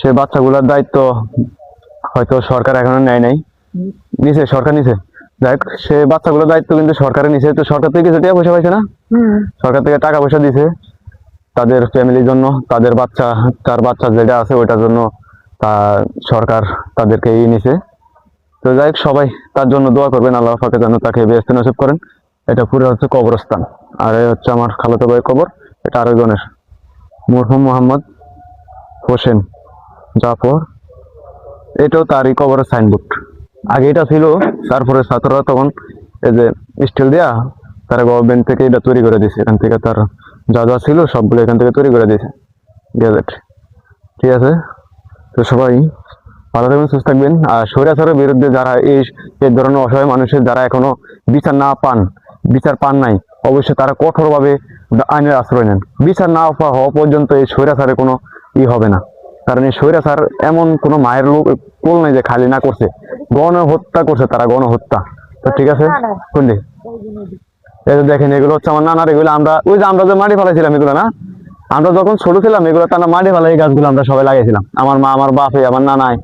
সে বাচ্চাগুলোর দায়িত্ব হয়তো সরকার এখনো নেয় নাই, নিছে, সরকার নিছে। যাই হোক, সে বাচ্চাগুলোর দায়িত্ব কিন্তু সরকারে নিছে। তো সরকার থেকে কিছু টাকা পয়সা পাইছে না, সরকার থেকে টাকা পয়সা দিছে তাদের ফ্যামিলির জন্য, তাদের বাচ্চা, তার বাচ্চা যেটা আছে ওইটার জন্য তা সরকার তাদেরকে নিছে। তো যাই হোক, সবাই তার জন্য দোয়া করবেন, আল্লাহ পাকে যেন তাকে বেহেশতে নসিব করেন। এটা পুরো হচ্ছে কবরস্থান, আর এই হচ্ছে আমার খালাতো ভাইয়ের কবর। এটা আরেকজনের, মরহুম মোহাম্মদ হোসেন জাফর, এটাও তারই কবরের সাইনবোর্ড। আগে এটা ছিল, তারপরে ছাত্ররা তখন এই যে স্টিল দেয়া তারা গভর্নমেন্ট থেকে এটা তৈরি করে দিয়েছে। এখান থেকে তার যা যা ছিল সবগুলো এখান থেকে তৈরি করে দিয়েছে, গ্যাজেট। ঠিক আছে, তো সবাই ভালো থাকবেন, সুস্থ থাকবেন। আর স্বৈরাচারের বিরুদ্ধে যারা এই ধরনের অসহায় মানুষের যারা এখনো বিচার না পান, বিচার পান নাই, অবশ্যই তারা কঠোরভাবে আইনের আশ্রয় নেন। বিচার না হওয়া পর্যন্ত এই স্বৈরাচারের কোনো হবে না। কারণ এই স্বৈরাচার এমন কোনো মায়ের লোক কোল নাই যে খালি না করছে, গণহত্যা করছে তারা, গণহত্যা। তো ঠিক আছে, শুনলি এই যে দেখেন, এগুলো হচ্ছে আমার নানার, এগুলো আমরা ওই যে আমরা যে মাটি ফেলাইছিলাম এগুলো না, আমরা যখন ছোট ছিলাম এগুলো তারা মাটি ফেলাই, এই গাছগুলো আমরা সবাই লাগাইছিলাম, আমার মা, আমার বাপে, আমার নানায়।